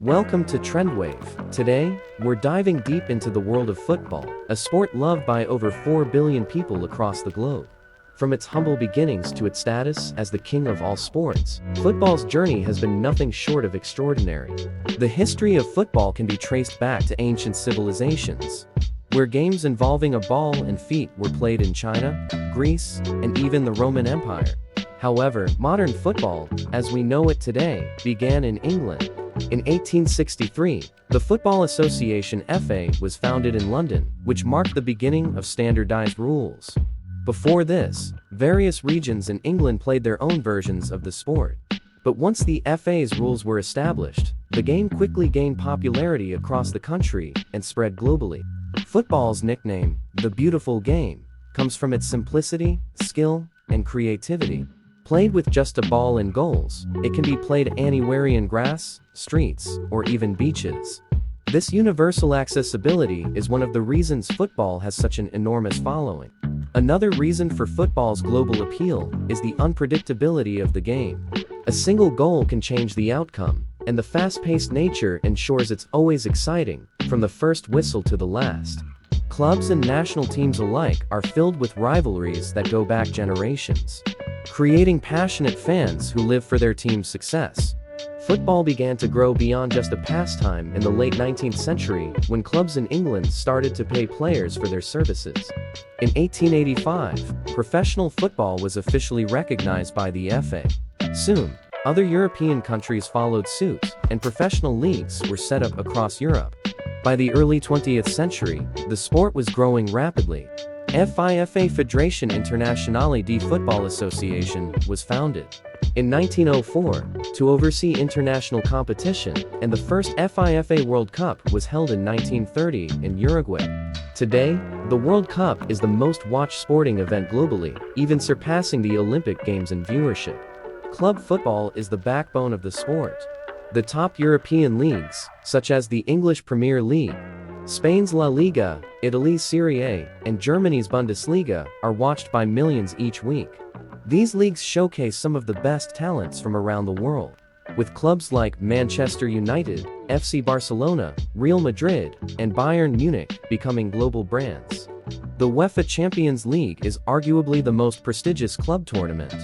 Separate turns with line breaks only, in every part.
Welcome to Trendwave. Today, we're diving deep into the world of football, a sport loved by over 4 billion people across the globe. From its humble beginnings to its status as the king of all sports, football's journey has been nothing short of extraordinary. The history of football can be traced back to ancient civilizations, where games involving a ball and feet were played in China, Greece, and even the Roman Empire. However, modern football, as we know it today, began in England. In 1863, the Football Association (FA) was founded in London, which marked the beginning of standardized rules. Before this, various regions in England played their own versions of the sport. But once the FA's rules were established, the game quickly gained popularity across the country and spread globally. Football's nickname, the beautiful game, comes from its simplicity, skill, and creativity. Played with just a ball and goals, it can be played anywhere in grass, streets, or even beaches. This universal accessibility is one of the reasons football has such an enormous following. Another reason for football's global appeal is the unpredictability of the game. A single goal can change the outcome, and the fast-paced nature ensures it's always exciting, from the first whistle to the last. Clubs and national teams alike are filled with rivalries that go back generations, creating passionate fans who live for their team's success. Football began to grow beyond just a pastime in the late 19th century when clubs in England started to pay players for their services. In 1885, professional football was officially recognized by the FA. Soon, other European countries followed suit, and professional leagues were set up across Europe. By the early 20th century, the sport was growing rapidly. FIFA Fédération Internationale de Football Association was founded in 1904 to oversee international competition, and the first FIFA World Cup was held in 1930 in Uruguay. Today, the World Cup is the most watched sporting event globally, even surpassing the Olympic Games in viewership. Club football is the backbone of the sport. The top European leagues, such as the English Premier League, Spain's La Liga, Italy's Serie A, and Germany's Bundesliga, are watched by millions each week. These leagues showcase some of the best talents from around the world, with clubs like Manchester United, FC Barcelona, Real Madrid, and Bayern Munich becoming global brands. The UEFA Champions League is arguably the most prestigious club tournament.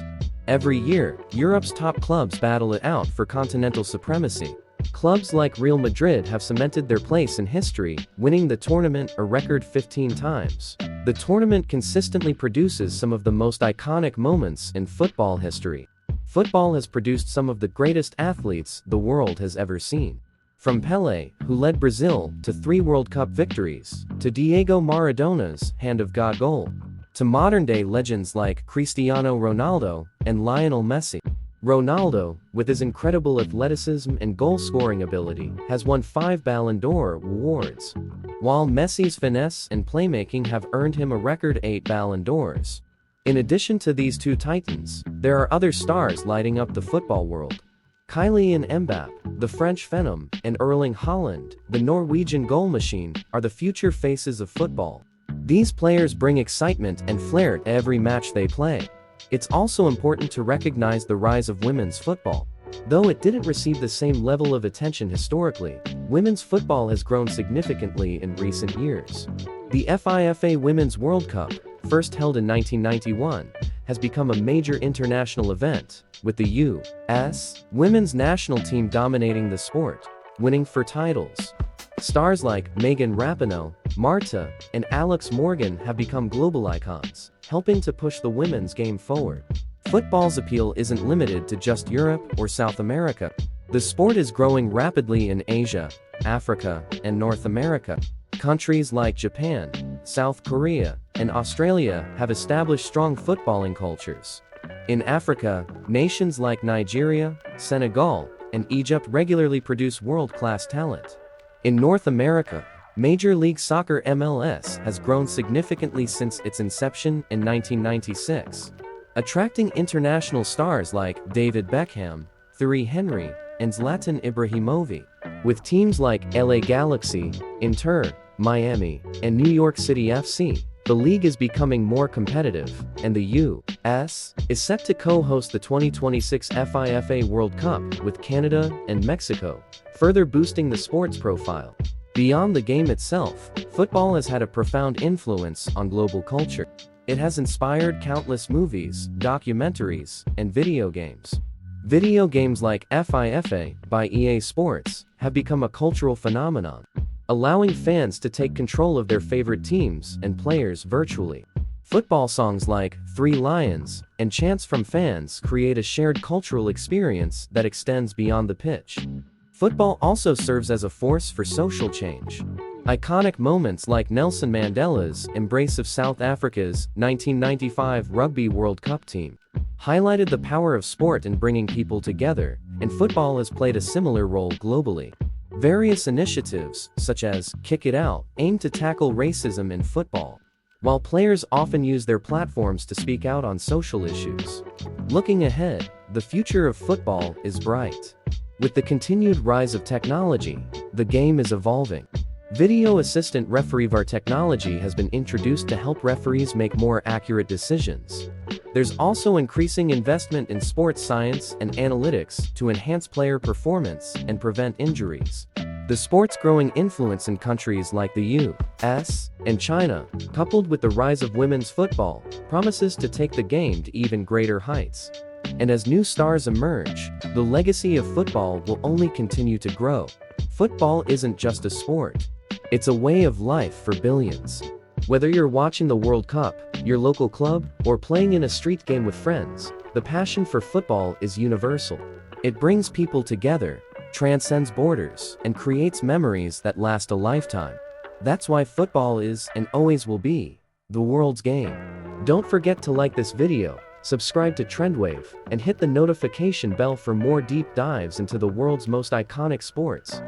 Every year, Europe's top clubs battle it out for continental supremacy. Clubs like Real Madrid have cemented their place in history, winning the tournament a record 15 times. The tournament consistently produces some of the most iconic moments in football history. Football has produced some of the greatest athletes the world has ever seen. From Pelé, who led Brazil to 3 World Cup victories, to Diego Maradona's Hand of God goal, to modern-day legends like Cristiano Ronaldo and Lionel Messi. Ronaldo, with his incredible athleticism and goal-scoring ability, has won 5 Ballon d'Or awards, while Messi's finesse and playmaking have earned him a record 8 Ballon d'Ors. In addition to these two titans, there are other stars lighting up the football world. Kylian Mbappé, the French Phenom, and Erling Haaland, the Norwegian goal machine, are the future faces of football. These players bring excitement and flair to every match they play. It's also important to recognize the rise of women's football. Though it didn't receive the same level of attention historically, women's football has grown significantly in recent years. The FIFA Women's World Cup, first held in 1991, has become a major international event, with the U.S. women's national team dominating the sport, winning 4 titles. Stars like Megan Rapinoe, Marta, and Alex Morgan have become global icons, helping to push the women's game forward. Football's appeal isn't limited to just Europe or South America. The sport is growing rapidly in Asia, Africa, and North America. Countries like Japan, South Korea, and Australia have established strong footballing cultures. In Africa, nations like Nigeria, Senegal, and Egypt regularly produce world-class talent. In North America, Major League Soccer (MLS) has grown significantly since its inception in 1996, attracting international stars like David Beckham, Thierry Henry, and Zlatan Ibrahimovic. With teams like LA Galaxy, Inter, Miami, and New York City FC, The league is becoming more competitive, and the U.S. is set to co-host the 2026 FIFA World Cup with Canada and Mexico, further boosting the sport's profile. Beyond the game itself, football has had a profound influence on global culture. It has inspired countless movies, documentaries, and video games. Video games like FIFA by EA Sports have become a cultural phenomenon, allowing fans to take control of their favorite teams and players virtually. Football songs like Three Lions and chants from fans create a shared cultural experience that extends beyond the pitch. Football also serves as a force for social change. Iconic moments like Nelson Mandela's embrace of South Africa's 1995 Rugby World Cup team highlighted the power of sport in bringing people together, and football has played a similar role globally. Various initiatives, such as Kick It Out, aim to tackle racism in football, while players often use their platforms to speak out on social issues. Looking ahead, the future of football is bright. With the continued rise of technology, the game is evolving. Video assistant referee VAR technology has been introduced to help referees make more accurate decisions. There's also increasing investment in sports science and analytics to enhance player performance and prevent injuries. The sport's growing influence in countries like the U.S. and China, coupled with the rise of women's football, promises to take the game to even greater heights. And as new stars emerge, the legacy of football will only continue to grow. Football isn't just a sport. It's a way of life for billions. Whether you're watching the World Cup, your local club, or playing in a street game with friends, the passion for football is universal. It brings people together, transcends borders, and creates memories that last a lifetime. That's why football is, and always will be, the world's game. Don't forget to like this video, subscribe to Trendwave, and hit the notification bell for more deep dives into the world's most iconic sports.